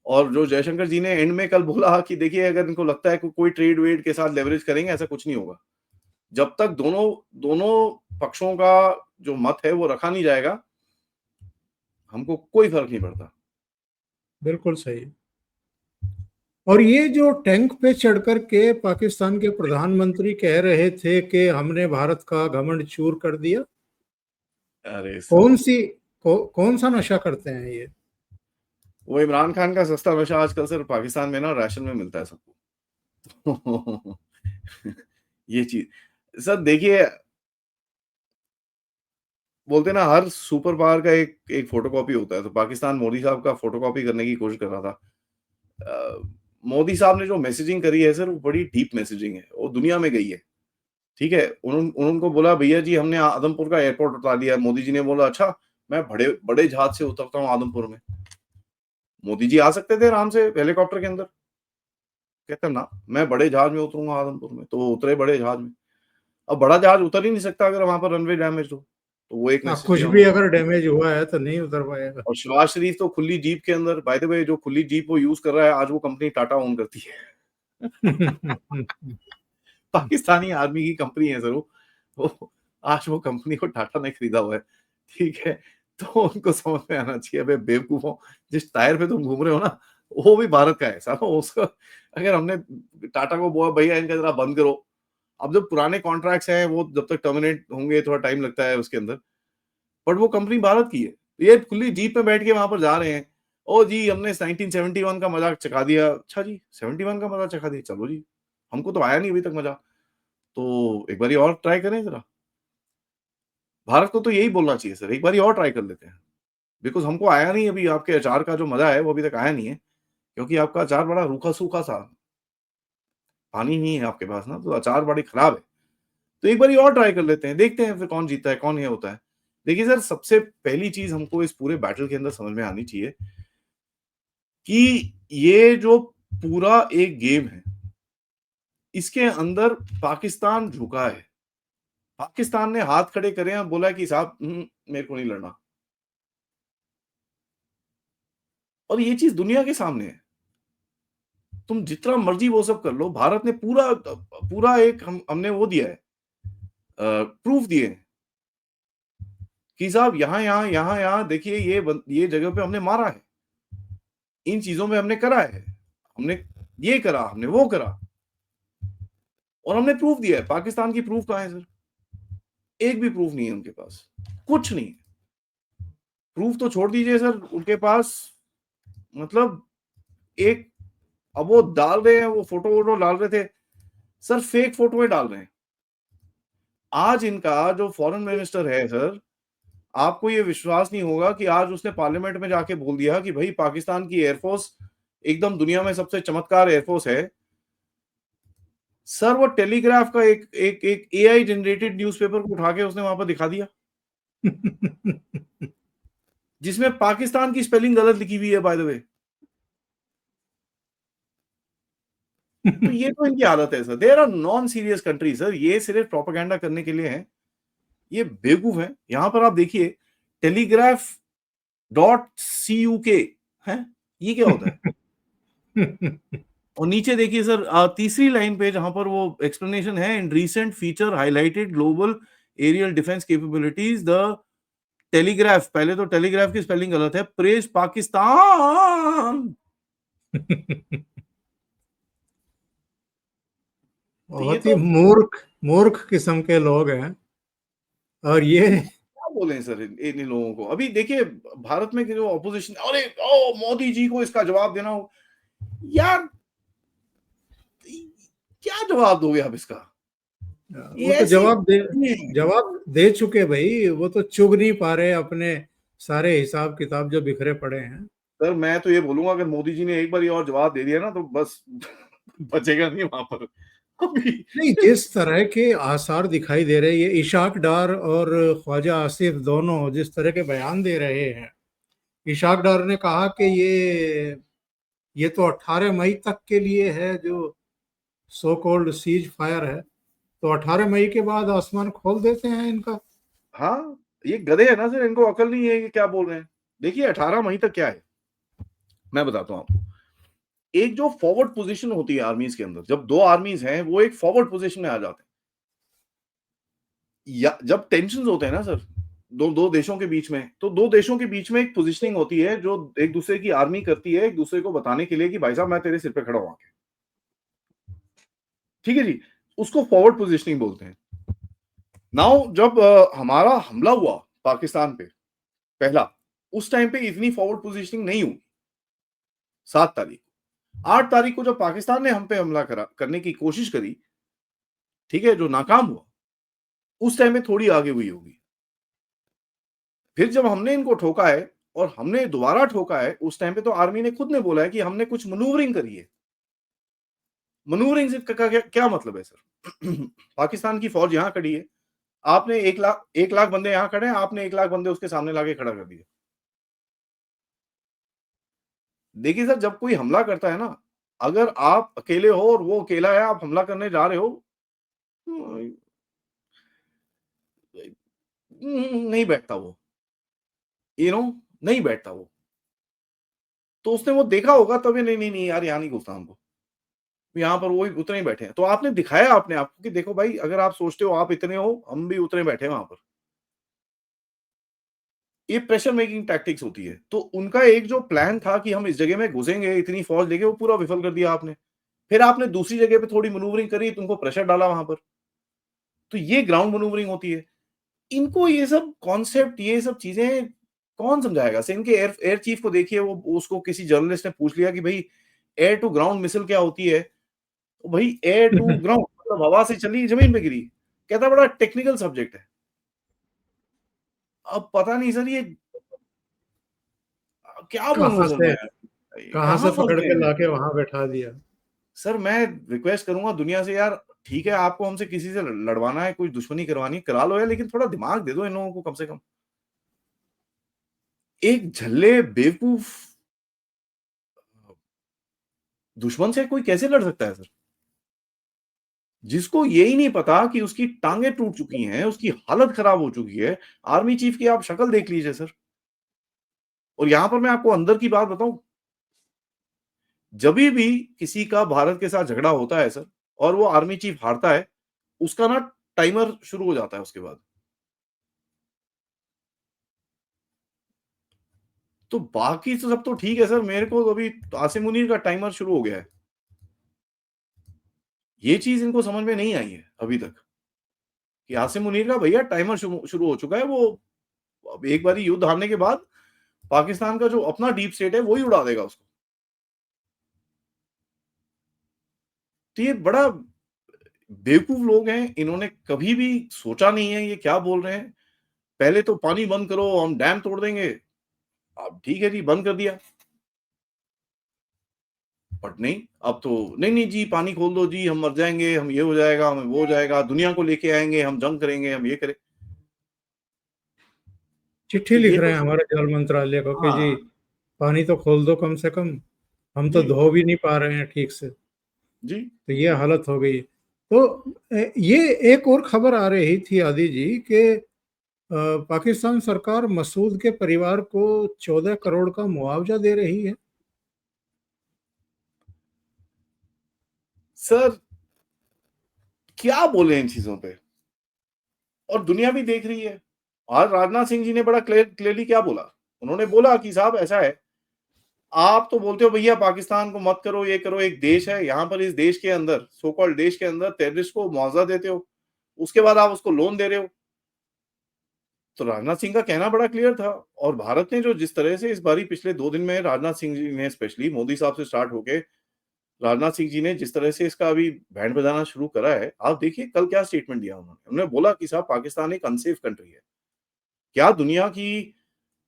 और जो जयशंकर जी ने एंड में कल बोला कि देखिए अगर इनको लगता है कि कोई ट्रेड वेड के साथ लेवरेज करेंगे, ऐसा कुछ नहीं होगा। जब तक दोनों दोनों पक्षों का जो मत है वो रखा नहीं जाएगा, हमको कोई फ़र्क नहीं पड़ता। बिल्कुल सही। और ये जो टैंक पे चढ़ कर के पाकिस्तान के प्रधानमंत्री कह रहे थे कि हमने भारत का घमंड चूर कर दिया, अरे कौन सर! सी कौन सा नशा करते हैं ये? वो इमरान खान का सस्ता नशा आजकल सर पाकिस्तान में ना राशन में मिलता है सबको। ये चीज़ सर देखिए, बोलते हैं ना हर सुपर पावर का एक एक फोटोकॉपी होता है, तो पाकिस्तान मोदी साहब का फोटोकॉपी करने की कोशिश कर रहा था। अ, मोदी साहब ने जो मैसेजिंग करी है सर, वो बड़ी डीप मैसेजिंग है, वो दुनिया में गई है, ठीक है? उनको बोला भैया जी हमने आदमपुर का एयरपोर्ट उतार लिया, मोदी जी ने बोला अच्छा, मैं बड़े बड़े जहाज से उतरता हूँ आदमपुर में। मोदी जी आ सकते थे आराम से हेलीकॉप्टर के अंदर, कहते ना मैं बड़े जहाज में उतरूँगा आदमपुर में, तो वो उतरे बड़े जहाज में। अब बड़ा जहाज उतर ही नहीं सकता अगर वहाँ पर रनवे डैमेज्ड हो, तो वो एक हाँ, मैसेज कुछ दिया भी उन्होंने। अगर डैमेज हुआ है तो नहीं उतर पाएगा। और शहबाज शरीफ तो खुली जीप के अंदर, बाय द वे जो खुली जीप वो यूज़ कर रहा है, आज वो कंपनी टाटा ओन करती है। पाकिस्तानी आर्मी की कंपनी है सर वो आज वो कंपनी को टाटा ने खरीदा हुआ है, ठीक है? तो उनको समझ में आना चाहिए, अबे बेवकूफों, जिस टायर पे तुम घूम रहे हो ना, वो भी भारत का है, साला उसका अगर हमने टाटा को बोला भैया इनका ज़रा बंद करो, अब जो पुराने कॉन्ट्रैक्ट्स हैं, वो जब तक टर्मिनेट होंगे थोड़ा टाइम लगता है उसके अंदर, बट वो कंपनी भारत की है। ये खुली जीप में बैठ के वहाँ पर जा रहे हैं, ओह जी हमने 1971 का मज़ाक चखा दिया, अच्छा जी 71 का मज़ाक चखा दिया, चलो जी, हमको तो आया नहीं अभी तक मज़ा। तो एक बारी और ट्राई करें ज़रा। भारत को तो यही बोलना चाहिए सर, एक बारी और ट्राई कर लेते हैं। बिकॉज़ हमको आया नहीं अभी आपके अचार का जो मज़ा है, वो अभी तक आया नहीं है, क्योंकि आपका अचार बड़ा रूखा-सूखा सा, पानी नहीं है आपके पास ना, तो अचार बड़ी खराब है। तो एक बारी और ट्राई कर लेते हैं, देखते हैं फिर कौन जीतता है, कौन ये होता है। देखिए सर, सबसे पहली चीज़ हमको इस पूरे बैटल के अंदर समझ में आनी चाहिए कि ये जो पूरा एक गेम है, इसके अंदर पाकिस्तान झुका है। पाकिस्तान ने हाथ खड़े करे हैं और बोला है कि साहब मेरे को नहीं लड़ना। और ये चीज़ दुनिया के सामने है। तुम जितना मर्ज़ी वो सब कर लो, भारत ने पूरा पूरा एक हमने वो दिया है, प्रूफ दिए हैं कि साहब यहाँ देखिए ये जगह पे हमने मारा है। इन चीज़ों में हमने करा है। हमने ये करा, हमने वो करा। और हमने प्रूफ दिया है। पाकिस्तान की प्रूफ कहाँ है सर? एक भी प्रूफ नहीं है उनके पास, कुछ नहीं है। प्रूफ तो छोड़ दीजिए सर, उनके पास मतलब एक, अब वो डाल रहे हैं, वो फोटो वोटो डाल रहे थे सर, फेक फोटोएं डाल रहे हैं। आज इनका जो फॉरेन मिनिस्टर है सर, आपको ये विश्वास नहीं होगा कि आज उसने पार्लियामेंट में जाके बोल दिया कि भाई पाकिस्तान की एयरफोर्स एकदम दुनिया में सबसे चमत्कार एयरफोर्स है। सर वो टेलीग्राफ का एक एआई जनरेटेड न्यूज़पेपर को उठा के उसने वहां पर दिखा दिया, जिसमें पाकिस्तान की स्पेलिंग गलत लिखी हुई है बाय द वे। तो ये तो इनकी आदत है sir. There are non serious country sir, ये सिर्फ प्रोपेगेंडा करने के लिए है। ये बेवकूफ है। यहां पर आप देखिए टेलीग्राफ डॉट सी यू के है, ये क्या होता है? और नीचे देखिए सर तीसरी लाइन पे जहां पर वो एक्सप्लेनेशन है, in recent feature highlighted global aerial defence capabilities the Telegraph, पहले तो टेलीग्राफ की स्पेलिंग गलत है, प्रेज पाकिस्तान। तो ये बहुत ही तो मूर्ख मूर्ख किस्म के लोग हैं। और ये क्या बोले सर इन इन लोगों को। अभी देखिए भारत में जो ऑपोजिशन, अरे ओ मोदी जी को इसका जवाब देना हो, यार क्या जवाब दोगे आप इसका? वो ये तो ऐसी नहीं। जवाब दे चुके भाई, वो तो चुग नहीं पा रहे अपने सारे हिसाब किताब जो बिखरे पड़े हैं। सर मैं तो ये बोलूंगा अगर मोदी जी ने एक बार ये और जवाब दे दिया ना तो बस बचेगा नहीं वहां पर अभी। नहीं, जिस तरह के आसार दिखाई दे रहे, ये इशाक डार और ख्वाजा आसिफ दोनों जिस तरह के बयान दे रहे हैं। इशाक डार ने कहा कि ये तो 18 मई तक के लिए है, जो सो कॉल्ड सीज फायर है, तो 18 मई के बाद आसमान खोल देते हैं इनका। हाँ, ये गधे है ना सर, इनको अकल नहीं है, ये क्या बोल रहे हैं। देखिए 18 मई तक क्या है मैं बताता हूँ आपको। एक जो फॉरवर्ड पोजीशन होती है आर्मीज के अंदर, जब दो आर्मीज हैं वो एक फॉरवर्ड पोजीशन में आ जाते हैं, या जब टेंशन होते हैं ना सर दो दो देशों के बीच में, तो दो देशों के बीच में एक पोजीशनिंग होती है जो एक दूसरे की आर्मी करती है एक दूसरे को बताने के लिए कि भाई साहब मैं तेरे सिर पे खड़ा हूं आके। ठीक है जी, उसको फॉरवर्ड पोजीशनिंग बोलते हैं। नाउ जब हमारा हमला हुआ पाकिस्तान पे पहला, उस टाइम पे इतनी फॉरवर्ड पोजीशनिंग नहीं हुई। 7 तारीख, 8 तारीख को जब पाकिस्तान ने हम पे हमला करने की कोशिश करी, ठीक है, जो नाकाम हुआ, उस टाइम में थोड़ी आगे हुई होगी। फिर जब हमने इनको ठोका है और हमने दोबारा ठोका है, उस टाइम पे तो आर्मी ने खुद ने बोला है कि हमने कुछ मनूवरिंग करी है। मनूवरिंग से का क्या मतलब है सर? पाकिस्तान की फौज यहां खड़ी है, आपने 1 लाख बंदे यहां खड़े हैं, आपने 1 लाख बंदे उसके सामने लाके खड़ा कर दिया। देखिए सर जब कोई हमला करता है ना, अगर आप अकेले हो और वो अकेला है, आप हमला करने जा रहे हो, नहीं बैठता वो, यू नो, नहीं बैठता वो। तो उसने वो देखा होगा तभी, नहीं नहीं नहीं यार यहाँ नहीं घुसता हमको, यहाँ पर वो उतने ही बैठे हैं। तो आपने दिखाया अपने आप को कि देखो भाई अगर आप सोचते हो आप इतने हो, हम भी उतने बैठे हैं वहां पर। ये प्रेशर मेकिंग टैक्टिक्स होती है। तो उनका एक जो प्लान था कि हम इस जगह में घुसेंगे इतनी फौज लेके, वो पूरा विफल कर दिया आपने। फिर आपने दूसरी जगह पे थोड़ी मनूवरिंग करी, तुमको प्रेशर डाला वहां पर। तो ये ग्राउंड मनूवरिंग होती है। इनको ये सब कॉन्सेप्ट, ये सब चीजें कौन समझाएगा? से इनके एयर एयर चीफ को देखिए, वो उसको किसी जर्नलिस्ट ने पूछ लिया कि भाई एयर टू ग्राउंड मिसाइल क्या होती है? तो भाई एयर टू ग्राउंड मतलब हवा से चली जमीन पे गिरी। कहता बड़ा टेक्निकल सब्जेक्ट है। अब पता नहीं सर ये क्या बोलूं कहाँ सर से मैं, कहाँ से कहाँ फंस पकड़ गए के हैं। लाके वहां बैठा दिया। सर मैं रिक्वेस्ट करूंगा दुनिया से, यार ठीक है आपको हमसे किसी से लड़वाना है, कोई दुश्मनी करवानी है, करा लो यार, लेकिन थोड़ा दिमाग दे दो इन लोगों को कम से कम। एक झल्ले बेवकूफ दुश्मन से कोई कैसे लड़ सकता है सर? जिसको यही नहीं पता कि उसकी टांगे टूट चुकी हैं, उसकी हालत खराब हो चुकी है। आर्मी चीफ की आप शक्ल देख लीजिए सर। और यहां पर मैं आपको अंदर की बात बताऊं, जभी भी किसी का भारत के साथ झगड़ा होता है सर और वो आर्मी चीफ हारता है, उसका ना टाइमर शुरू हो जाता है उसके बाद। तो बाकी तो सब तो ठीक है सर, मेरे को अभी आसिम मुनीर का टाइमर शुरू हो गया है। ये चीज़ इनको समझ में नहीं आई है अभी तक कि आसिम मुनीर का भैया टाइमर शुरू हो चुका है। वो अब एक बारी युद्ध हारने के बाद पाकिस्तान का जो अपना डीप स्टेट है वो ही उड़ा देगा उसको। तो ये बड़ा बेवकूफ लोग हैं, इन्होंने कभी भी सोचा नहीं है ये क्या बोल रहे हैं। पहले तो पानी बंद करो, हम डैम तोड़ देंगे। अब ठीक है जी, बंद कर दिया। बट नहीं, अब तो नहीं, नहीं जी पानी खोल दो जी, हम मर जाएँगे, हम ये हो जाएगा, हमें वो हो जाएगा, दुनिया को लेके आएँगे, हम जंग करेंगे, हम ये करें। चिट्ठी तो लिख ये रहे तो हैं हमारे जल मंत्रालय को कि जी हाँ, पानी तो खोल दो कम से कम, हम तो जी, धो भी नहीं पा रहे हैं ठीक से। जी। तो ये हालत हो गई। तो ये एक और खबर आ रही थी आदि जी कि पाकिस्तान सरकार मसूद के परिवार को 14 करोड़ का मुआवजा दे रही है। सर, क्या बोले इन चीज़ों पे? और दुनिया भी देख रही है। आज राजनाथ सिंह जी ने बड़ा क्लियरली क्या बोला? उन्होंने बोला कि साहब ऐसा है, आप तो बोलते हो भैया पाकिस्तान को मत करो, ये करो, एक देश है, यहाँ पर इस देश के अंदर, सो कॉल्ड देश के अंदर टेररिस्ट को मुआवजा देते हो, उसके बाद आप उसको लोन दे रहे हो। तो राजनाथ सिंह का कहना बड़ा क्लियर था और भारत ने जो जिस तरह से इस बारी पिछले 2 दिन में राजनाथ सिंह जी ने स्पेशली मोदी साहब से स्टार्ट होके राजनाथ सिंह जी ने जिस तरह से इसका अभी बैंड बजाना शुरू करा है, आप देखिए कल क्या स्टेटमेंट दिया उन्होंने। उन्होंने बोला कि साहब पाकिस्तान एक अनसेफ कंट्री है। क्या दुनिया की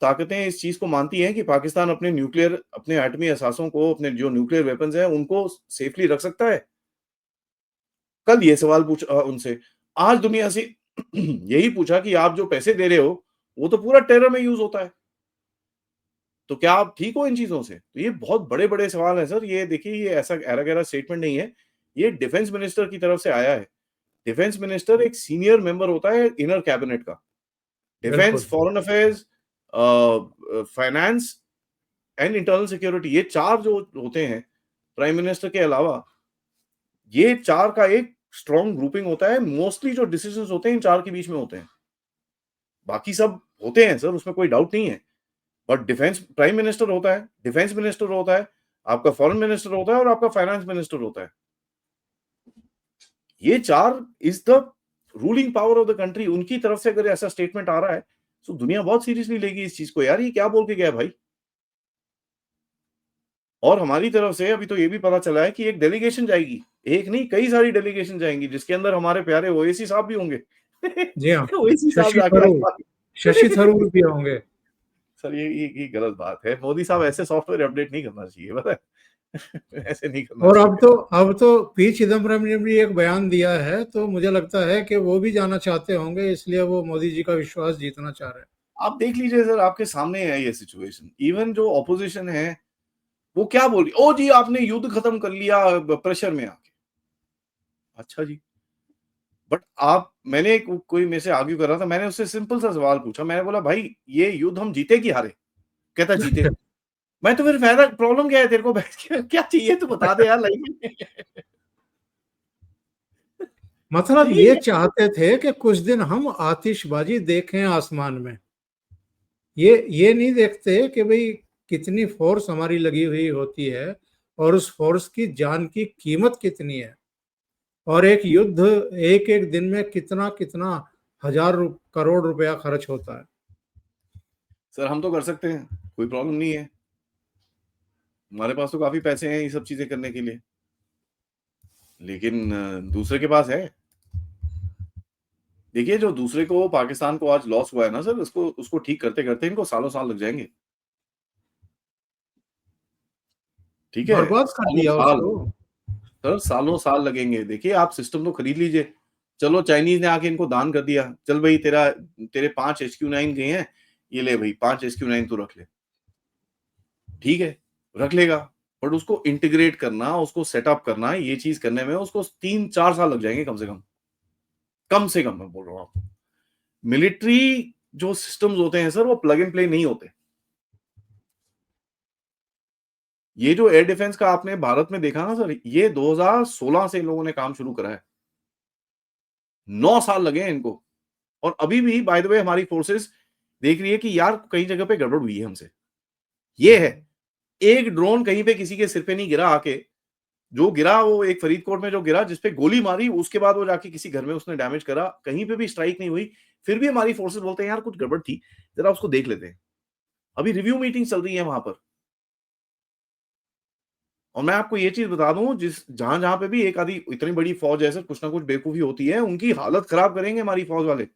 ताकतें इस चीज़ को मानती हैं कि पाकिस्तान अपने एटमी असासों को, अपने जो न्यूक्लियर वेपन्स हैं, उनको सेफली रख सकता है? कल ये सवाल पूछा उनसे। आज दुनिया से यही पूछा कि आप जो पैसे दे रहे हो, वो तो पूरा टेरर में यूज़ होता है। तो क्या आप ठीक हो इन चीज़ों से? तो ये बहुत बड़े-बड़े सवाल हैं सर। ये देखिए, ये ऐसा ऐरा-गैरा स्टेटमेंट नहीं है। ये डिफेंस मिनिस्टर की तरफ से आया है। डिफेंस मिनिस्टर एक सीनियर मेंबर होता है इनर कैबिनेट का। डिफेंस, बिल्कुल। Foreign affairs, finance and internal security, ये 4 जो होते हैं, प्राइम मिनिस्टर के अलावा, ये 4 का एक स्ट्रॉन्ग ग्रुपिंग होता है। मोस्टली जो डिसीजंस होते हैं इन 4 के बीच में होते हैं। बाकी सब होते हैं सर, उसमें कोई डाउट नहीं है। बट डिफेंस प्राइम मिनिस्टर होता है, डिफेंस मिनिस्टर होता है, आपका फॉरेन मिनिस्टर होता है और आपका फाइनेंस मिनिस्टर होता है। ये 4 is the ruling power of the country. उनकी तरफ से अगर ऐसा स्टेटमेंट आ रहा है, तो दुनिया बहुत सीरियसली लेगी इस चीज़ को। यार ये क्या बोल के गया भाई? और हमारी तरफ से अभी तो ये भी पता चला है कि एक डेलीगेशन जाएगी। एक नहीं, कई सारी डेलीगेशन जाएँगी, जिसके अंदर हमारे प्यारे ओवैसी साहब भी होंगे। जी हाँ, ओवैसी साहब शशि जाके थरूर शशि थरूर भी होंगे। सर ये गलत बात है। मोदी साहब ऐसे सॉफ्टवेयर अपडेट नहीं करना चाहिए, पता है? ऐसे नहीं करना और चाहिए। अब तो पी चिदम्बरम ने भी एक बयान दिया है, तो मुझे लगता है कि वो भी जाना चाहते होंगे, इसलिए वो मोदी जी का विश्वास जीतना चाह रहे हैं। आप देख लीजिए सर, आपके सामने है ये सिचुएशन। इवन जो ऑपोजिशन है, वो क्या बोल रही, "ओह जी, आपने युद्ध खत्म कर लिया प्रेशर में आके।" अच्छा जी। बट आप मैंने कोई मेरे से आर्ग्यू कर रहा था, मैंने उससे सिंपल सा सवाल पूछा। मैंने बोला, "भाई, ये युद्ध हम जीते कि हारे?" कहता, "जीते।" मैं तो फिर फ़ायदा प्रॉब्लम क्या है तेरे को बैठ के क्या चाहिए तू बता दे यार लाइफ में। तो मतलब यही ये है। चाहते थे कि कुछ दिन हम आतिशबाजी देखें आसमान में। ये नहीं देखते कि भई कितनी फ़ोर्स हमारी लगी हुई होती है और उस फ़ोर्स की जान की कीमत कितनी है। और एक युद्ध एक-एक दिन में कितना-कितना हज़ार करोड़ रुपया खर्च होता है। सर हम तो कर सकते हैं, कोई प्रॉब्लम नहीं है। हमारे पास तो काफ़ी पैसे हैं ये सब चीज़ें करने के लिए। लेकिन दूसरे के पास है। देखिए जो दूसरे को पाकिस्तान को आज लॉस हुआ है ना सर, उसको उसको ठीक करते-करते इनको सालों-साल लग जाएँगे। ठीक है? बर्बाद कर दिया सालों-साल। उसको। सर सालों-साल लगेंगे। देखिए आप सिस्टम तो खरीद लीजिए। चलो चाइनीज़ ने आके इनको दान कर दिया। चल भई तेरे 5 HQ9 गए हैं, ये ले भई 5 HQ9 तू रख ले। ठीक है, रख लेगा। बट उसको इंटीग्रेट करना, उसको सेटअप करना, ये चीज़ करने में उसको 3-4 साल लग जाएँगे कम से कम। कम से कम मैं बोल रहा हूँ आपको। मिलिट्री जो सिस्टम्स होते हैं सर, वो प्लग एंड प्ले नहीं होते। ये जो एयर डिफेंस का आपने भारत में देखा ना सर, ये 2016 से इन लोगों ने काम शुरू करा है। 9 साल लगे हैं इनको और अभी भी बाय द वे हमारी फोर्सेस देख रही है कि यार कई जगह पे गड़बड़ हुई है हमसे। ये है, एक ड्रोन कहीं पे किसी के सिर पे नहीं गिरा आके, जो गिरा वो एक फरीदकोट में जो गिरा, जिसपे गोली मारी, उसके बाद वो जाके किसी घर में उसने डैमेज करा, कहीं पे भी स्ट्राइक नहीं हुई। फिर भी हमारी फोर्सेस बोलते हैं यार कुछ गड़बड़ थी, जरा उसको देख लेते हैं। अभी रिव्यू मीटिंग चल रही है वहां पर। और मैं आपको ये चीज बता दूं, जहां पे भी एक आधी इतनी बड़ी फौज है सर, कुछ ना कुछ बेवकूफी होती है, उनकी हालत खराब करेंगे हमारी फौज वाले।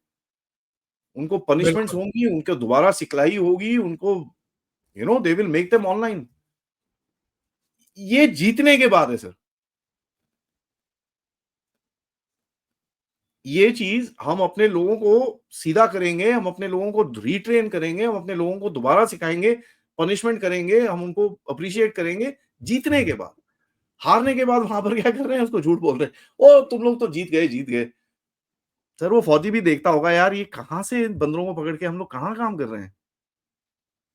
उनको पनिशमेंट्स बिल्कुल। होंगी, उनको दोबारा सिखलाई होगी, उनको they will make them online. ये जीतने के बाद है सर। ये चीज हम अपने लोगों को सीधा करेंगे, हम अपने लोगों को रीट्रेन करेंगे, हम अपने लोगों को दोबारा सिखाएंगे, पनिशमेंट करेंगे, हम उनको अप्रिशिएट करेंगे जीतने के बाद। हारने के बाद वहां पर क्या कर रहे हैं, उसको झूठ बोल रहे हैं, ओ तुम लोग तो जीत गए जीत गए। सर वो फौजी भी देखता होगा यार, ये कहां से इन बंदरों को पकड़ के हम लोग कहां काम कर रहे हैं।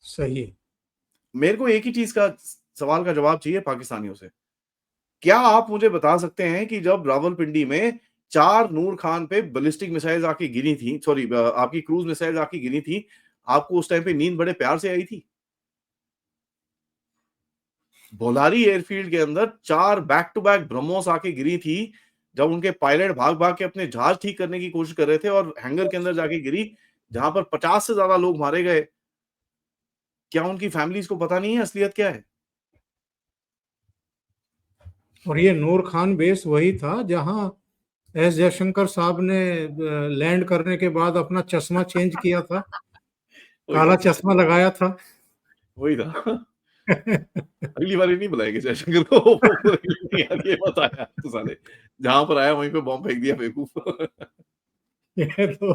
सही। मेरे को एक ही चीज का सवाल का जवाब चाहिए पाकिस्तानियों से। क्या आप मुझे बता सकते हैं कि जब रावलपिंडी में 4 नूर खान पे बैलिस्टिक मिसाइल्स आके गिरी थी, सॉरी आपकी क्रूज मिसाइल्स आके गिरी थी, आपको उस टाइम पे नींद बड़े प्यार से आई थी? बोलारी एयरफील्ड के अंदर 4 बैक टू बैक ब्रह्मोस आके गिरी थी, जब उनके पायलट भाग भाग के अपने जहाज ठीक करने की कोशिश कर रहे थे और हैंगर के अंदर जाके गिरी, जहां पर 50 से ज्यादा लोग मारे गए। क्या उनकी फैमिलीज को पता नहीं है असलियत क्या है? और ये नूर खान बेस वही था जहां एस जयशंकर साहब ने लैंड करने के बाद अपना चश्मा चेंज किया था, वही काला था सर, चश्मा लगाया था। वही था। अगली बार नहीं बुलाएंगे जयशंकर को। वो नहीं यार, ये मत आया तो साले, जहां पर आया वहीं पे बॉम्ब फेंक दिया बेवकूफ। ये तो,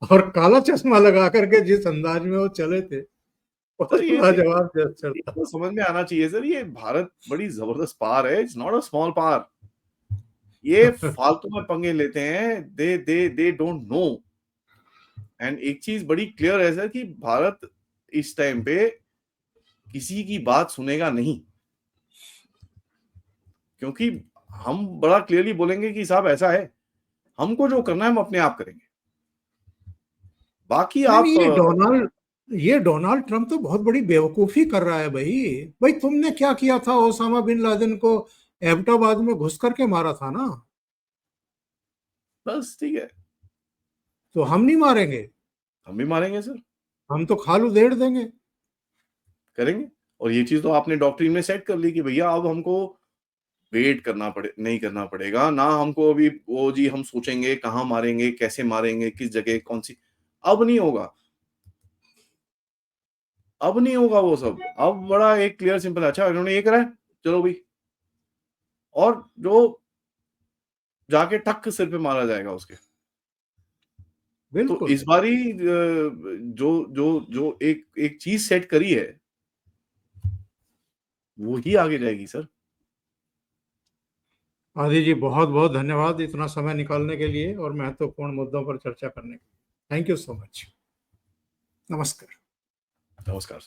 और काला चश्मा लगा करके जिस अंदाज में वो चले थे, सर बहुत लाजवाब जेस्चर ये था। तो समझ में आना चाहिए सर, ये भारत बड़ी जबरदस्त पार है, इट्स नॉट अ स्मॉल पार। ये फालतू में पंगे लेते हैं, दे डोंट नो। एंड एक चीज बड़ी क्लियर है सर कि भारत इस टाइम पे किसी की बात सुनेगा नहीं, क्योंकि हम बड़ा क्लियरली बोलेंगे कि साहब ऐसा है, हमको जो करना है हम अपने आप करेंगे, बाकी नहीं आप नहीं, ये डोनाल्ड ट्रंप तो बहुत बड़ी बेवकूफी कर रहा है भाई। भाई तुमने क्या किया था, ओसामा बिन लादेन को एबटाबाद में घुस करके मारा था ना। बस ठीक है, तो हम नहीं मारेंगे? हम भी मारेंगे सर, हम तो खाल उधेड़ देंगे। करेंगे। और ये चीज तो आपने डॉक्ट्रिन में सेट कर ली कि भैया अब हमको वेट नहीं करना पड़ेगा ना, हमको अभी वो जी हम सोचेंगे कहाँ मारेंगे, कैसे मारेंगे, किस जगह, कौन सी। अब नहीं होगा, अब नहीं होगा वो सब। अब बड़ा एक क्लियर सिंपल, अच्छा इन्होंने ये करा है, चलो भाई, और जो जाके टक सिर पे मारा जाएगा उसके। तो बिल्कुल। इस बारी जो जो जो एक एक चीज सेट करी है, वो ही आगे जाएगी सर। आदि जी, बहुत बहुत धन्यवाद इतना समय निकालने के लिए और महत्वपूर्ण मुद्दों पर चर्चा करने के लिए। Thank you so much. नमस्कार। नमस्कार।